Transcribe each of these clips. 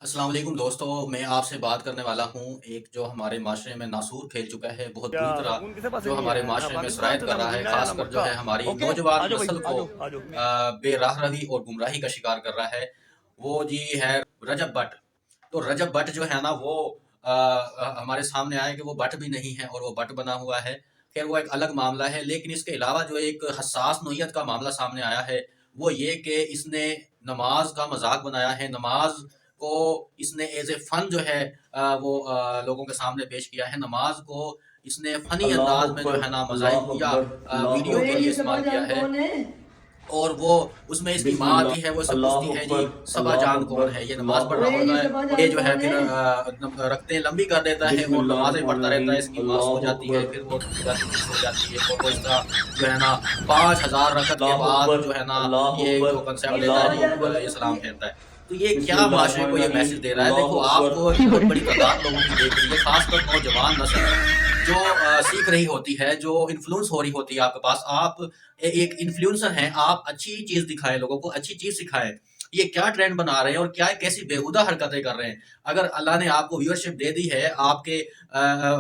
अस्सलाम वालेकुम दोस्तों, मैं आपसे बात करने वाला हूँ एक जो हमारे माशरे में नासूर फैल चुका है बहुत क्या बुरी तरह, सुकून किसी पास जो नहीं हमारे है, ना माशरे में पाकिस्तान सरायत से, कर ना रहा है। मदीना है, ना खासकर जो मक्का। है हमारी ओके, आ नौजवान जाओ भाई, नस्ल आ को जाओ, आ जाओ। बेराह रवी और गुमराही का शिकार कर रहा है। वो जी है रजब भट्ट। तो रजब भट्ट जो है ना वो हमारे सामने आया कि वो भट्ट भी नहीं है और वो भट्ट बना हुआ है। खैर वो एक अलग मामला है, लेकिन इसके अलावा जो एक हसास नोयत का मामला सामने आया है वो ये कि इसने नमाज का मजाक बनाया है। नमाज को इसने एज ए फन जो है लोगों के सामने पेश किया है। नमाज को इसने फनी अल्लाह अंदाज में जो अकबर है ना अल्लाह मजाहिया अकबर अल्लाह वीडियो अबे के अकबर लिए ये इस्तेमाल सपा किया जान है। कौन है? और वो उसमें इसकी माँ आती है, वो इससे पूछती अल्लाह है जी अकबर सबा अल्लाह जान कौन अकबर है। ये नमाज अल्लाह पढ़ रहा अबे होता ये है सपा और ये जान जो है कौन फिर है? रखते लंबी कर देता है और नमाजें पढ़ता रहता है। बिस्मिल्लाहिर्रहमानिर्रहीम इसकी माँ सो अल्लाह जाती है, अकबर फिर वो थक जाती है, फिर सो जाती है और वो इसका जो है ना 5,000 रकत के अल्लाह बाद अकबर जो है ना अल्लाह ये अकबर जो कंसेप्ट ये लेता है सपा जी अल्लाह जान अकबर ये ये सलाम फेरता है। तो ये क्या माशरे को ये मैसेज बिस्मिल्लाहिर्रहमानिर्रहीम दे रहा है? देखो अल्लाह अकबर आपको बहुत बड़ी तादाद लोगों की देख रही है, खासकर नौजवान नस्ल जो सीख रही होती है, जो इन्फ्लुएंस हो रही होती है आपके पास। आप एक इन्फ्लुएंसर हैं, आप अच्छी चीज दिखाएं, लोगों को अच्छी चीज सिखाएं। ये क्या ट्रेंड बना रहे हैं और क्या कैसी बेहुदा हरकतें कर रहे हैं। अगर अल्लाह ने आपको व्यूअरशिप दे दी है, आपके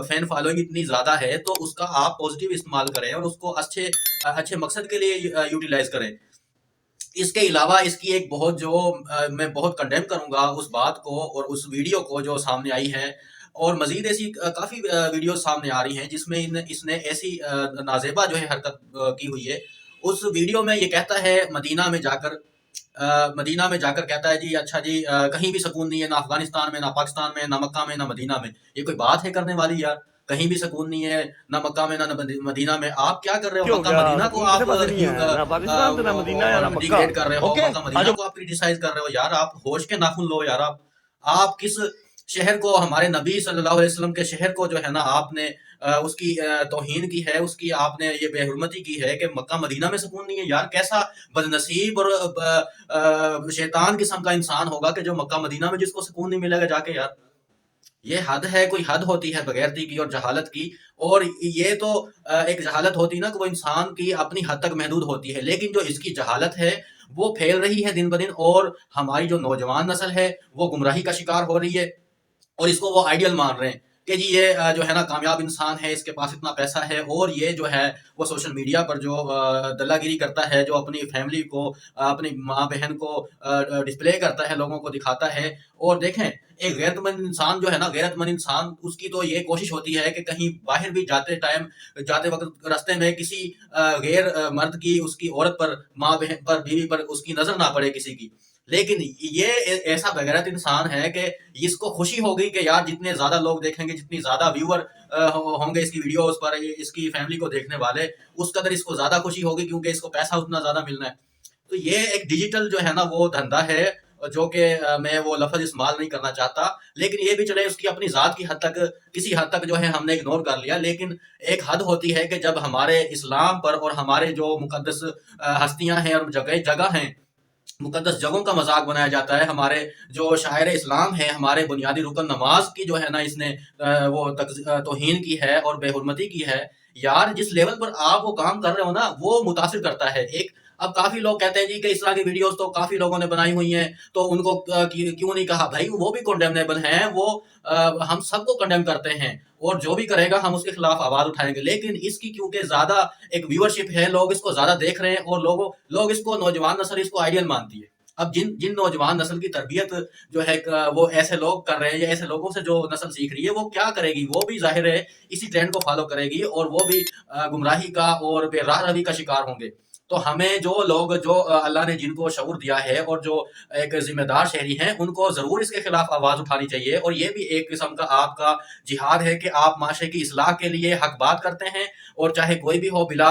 फैन फॉलोइंग इतनी ज्यादा है, तो उसका आप पॉजिटिव इस्तेमाल करें और उसको अच्छे अच्छे मकसद के लिए यूटिलाइज करें। इसके अलावा इसकी एक बहुत जो मैं बहुत कंडेम करूंगा उस बात को और उस वीडियो को जो सामने आई है। और मजीद ऐसी काफी वीडियो सामने आ रही हैं जिसमें इसने ऐसी नाजेबा जो है हरकत की हुई है। उस वीडियो में ये कहता है मदीना में जाकर कहता है जी अच्छा जी कहीं भी सुकून नहीं है, ना अफगानिस्तान में, ना पाकिस्तान में, ना मक्का में, ना मदीना में। ये कोई बात है करने वाली यार? कहीं भी सुकून नहीं है, ना मक्का में, ना मदीना में। आप क्या कर रहे हो? क्या हो मक्का गया, मदीना को सुकून किसी आप पास नहीं है, ना पाकिस्तान से, ना मदीना है, ना मक्का। डिग्रेड कर रहे हो, ओके, मक्का आ मदीना जाओ। को आप क्रिटिसाइज कर रहे हो यार। आप होश के नाखून लो यार। आप किस शहर को, हमारे नबी सल्लल्लाहु अलैहि वसल्लम के शहर को जो है ना आपने उसकी तौहीन की है, उसकी आपने ये बेहुरमती की है कि मक्का मदीना में सुकून नहीं है। यार कैसा बदनसीब और शैतान किस्म का इंसान होगा कि जो मक्का मदीना में जिसको सुकून नहीं मिलेगा जाके। यार ये हद है, कोई हद होती है बगैरती की और जहालत की। और ये तो एक जहालत होती ना कि वो इंसान की अपनी हद तक महदूद होती है, लेकिन जो इसकी जहालत है वो फैल रही है दिन ब दिन। और हमारी जो नौजवान नस्ल है वो गुमराही का शिकार हो रही है और इसको वो आइडियल मान रहे हैं कि जी ये जो है ना कामयाब इंसान है, इसके पास इतना पैसा है। और ये जो है वो सोशल मीडिया पर जो दल्लागिरी करता है, जो अपनी फैमिली को, अपनी माँ बहन को डिस्प्ले करता है, लोगों को दिखाता है। और देखें एक गैरतमंद इंसान जो है ना, गैरतमंद इंसान उसकी तो ये कोशिश होती है कि कहीं बाहर भी जाते वक्त रास्ते में किसी गैर मर्द की, उसकी औरत पर, माँ बहन पर, बीवी पर उसकी नजर ना पड़े किसी की। लेकिन ये ऐसा बेगैरत इंसान है कि इसको खुशी होगी कि यार जितने ज्यादा लोग देखेंगे, जितनी ज्यादा व्यूअर होंगे इसकी वीडियोस पर, इसकी फैमिली को देखने वाले, उस कदर इसको ज्यादा खुशी होगी क्योंकि इसको पैसा उतना ज्यादा मिलना है। तो ये एक डिजिटल जो है ना वो धंधा है, जो कि मैं वो लफ्ज इस्तेमाल नहीं करना चाहता। लेकिन ये भी चले, उसकी अपनी जात की हद तक, किसी हद तक जो है हमने इग्नोर कर लिया। लेकिन एक हद होती है कि जब हमारे इस्लाम पर और हमारे जो मुकद्दस हस्तियां हैं और जगह जगह हैं, मुकद्दस जगहों का मजाक बनाया जाता है। हमारे जो शायर इस्लाम है, हमारे बुनियादी रुकन नमाज की जो है ना इसने तोहीन की है और बेहुरमती की है। यार जिस लेवल पर आप वो काम कर रहे हो ना वो मुतासिर करता है। एक अब काफी लोग कहते हैं जी कि इस तरह की वीडियोस तो काफी लोगों ने बनाई हुई हैं, तो उनको क्यों नहीं कहा? भाई वो भी कंडेमनेबल हैं, वो हम सबको कंडेम करते हैं और जो भी करेगा हम उसके खिलाफ आवाज उठाएंगे। लेकिन इसकी क्योंकि ज्यादा एक व्यूअरशिप है, लोग इसको ज्यादा देख रहे हैं और लोग इसको, नौजवान नस्ल इसको आइडियल मानती है। अब जिन जिन नौजवान नस्ल की तरबियत जो है वो ऐसे लोग कर रहे हैं या ऐसे लोगों से जो नस्ल सीख रही है, वो क्या करेगी? वो भी जाहिर है इसी ट्रेंड को फॉलो करेगी और वो भी गुमराही का और बेराह रवी का शिकार होंगे। तो हमें जो लोग, जो अल्लाह ने जिनको शऊर दिया है और जो एक जिम्मेदार शहरी हैं, उनको जरूर इसके खिलाफ आवाज उठानी चाहिए। और ये भी एक किस्म का आपका जिहाद है कि आप माशरे की इस्लाह के लिए हक बात करते हैं और चाहे कोई भी हो बिला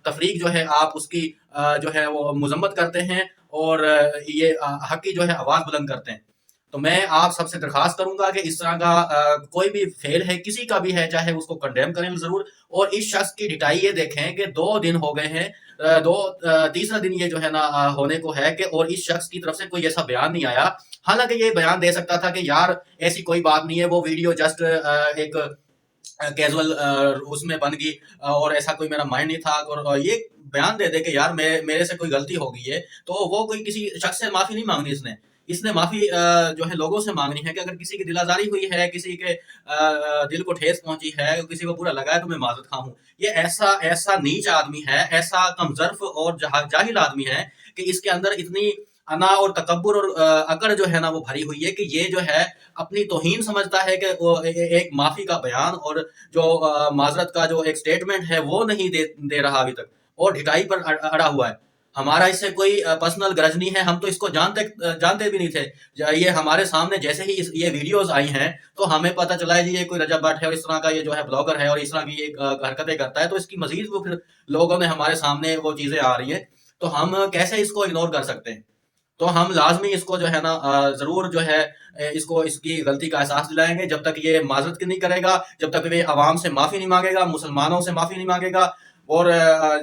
तफरीक जो है आप उसकी जो है वो मजम्मत करते हैं और ये हक की जो है आवाज बुलंद करते हैं। तो मैं आप सबसे दरखास्त करूंगा कि इस तरह का कोई भी फेल है, किसी का भी है, चाहे उसको कंडेम करें जरूर। और इस शख्स की डिटाई ये देखें कि 2 दिन हो गए हैं, तीसरा दिन ये जो है ना होने को है कि, और इस शख्स की तरफ से कोई ऐसा बयान नहीं आया। हालांकि ये बयान दे सकता था कि यार ऐसी कोई बात नहीं है, वो वीडियो जस्ट एक कैजुअल उसमें बन गई और ऐसा कोई मेरा माइंड नहीं था। और ये बयान दे दे कि यार मेरे से कोई गलती हो गई है, तो वो कोई किसी शख्स से माफी नहीं मांगनी इसने। اس نے معافی جو ہے لوگوں سے مانگنی ہے کہ اگر کسی کی دل آزاری ہوئی ہے، کسی کے دل کو ٹھیس پہنچی ہے، کسی کو برا لگا ہے تو میں معذرت خواہ ہوں۔ یہ ایسا نیچ آدمی ہے، ایسا کم ظرف اور جاہل آدمی ہے کہ اس کے اندر اتنی انا اور تکبر اور اکڑ جو ہے نا وہ بھری ہوئی ہے کہ یہ جو ہے اپنی توہین سمجھتا ہے کہ وہ ایک معافی کا بیان اور جو معذرت کا جو ایک سٹیٹمنٹ ہے وہ نہیں دے رہا ابھی تک، اور ڈھٹائی پر اڑا ہوا ہے۔ ہمارا اس سے کوئی پرسنل گرج نہیں ہے، ہم تو اس کو جانتے بھی نہیں تھے۔ یہ ہمارے سامنے جیسے ہی یہ ویڈیوز آئی ہیں تو ہمیں پتہ چلا ہے جی یہ کوئی رجب بٹ ہے اور اس طرح کا یہ جو ہے بلاگر ہے اور اس طرح کی یہ حرکتیں کرتا ہے، تو اس کی مزید وہ پھر لوگوں نے ہمارے سامنے وہ چیزیں آ رہی ہیں، تو ہم کیسے اس کو اگنور کر سکتے ہیں؟ تو ہم لازمی اس کو جو ہے نا ضرور جو ہے اس کو اس کی غلطی کا احساس دلائیں گے۔ جب تک یہ معذرت نہیں کرے گا، جب تک یہ عوام سے معافی نہیں مانگے گا، مسلمانوں سے معافی نہیں مانگے گا اور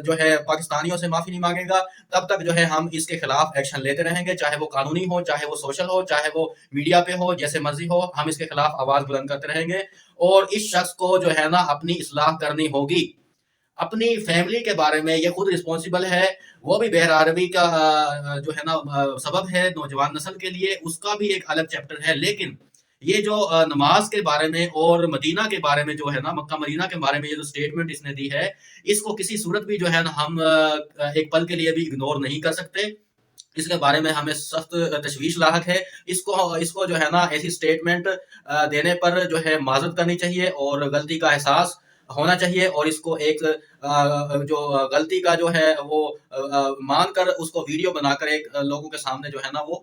جو ہے پاکستانیوں سے معافی نہیں مانگے گا، تب تک جو ہے ہم اس کے خلاف ایکشن لیتے رہیں گے، چاہے وہ قانونی ہو، چاہے وہ سوشل ہو، چاہے وہ میڈیا پہ ہو، جیسے مرضی ہو، ہم اس کے خلاف آواز بلند کرتے رہیں گے۔ اور اس شخص کو جو ہے نا اپنی اصلاح کرنی ہوگی، اپنی فیملی کے بارے میں یہ خود رسپانسیبل ہے، وہ بھی بہرحاروی کا جو ہے نا سبب ہے نوجوان نسل کے لیے، اس کا بھی ایک الگ چیپٹر ہے۔ لیکن یہ جو نماز کے بارے میں اور مدینہ کے بارے میں جو ہے نا مکہ مدینہ کے بارے میں یہ جو سٹیٹمنٹ اس نے دی ہے، اس کو کسی صورت بھی جو ہے نا ہم ایک پل کے لیے بھی اگنور نہیں کر سکتے۔ اس کے بارے میں ہمیں سخت تشویش لاحق ہے۔ اس کو جو ہے نا ایسی سٹیٹمنٹ دینے پر جو ہے معذرت کرنی چاہیے اور غلطی کا احساس ہونا چاہیے، اور اس کو ایک جو غلطی کا جو ہے وہ مان کر اس کو ویڈیو بنا کر ایک لوگوں کے سامنے جو ہے نا وہ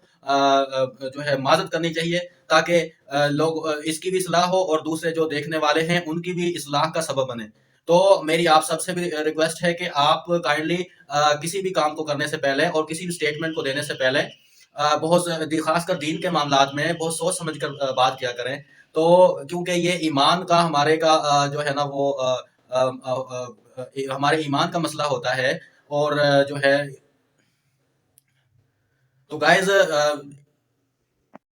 جو ہے معذرت کرنی چاہیے، تاکہ لوگ اس کی بھی اصلاح ہو اور دوسرے جو دیکھنے والے ہیں ان کی بھی اصلاح کا سبب بنے۔ تو میری آپ سب سے بھی ریکویسٹ ہے کہ آپ کائنڈلی کسی بھی کام کو کرنے سے پہلے اور کسی بھی سٹیٹمنٹ کو دینے سے پہلے بہت خاص کر دین کے معاملات میں بہت سوچ سمجھ کر بات کیا کریں، تو کیونکہ یہ ایمان کا ہمارے کا جو ہے نا وہ ہمارے ایمان کا مسئلہ ہوتا ہے، اور جو ہے تو گائز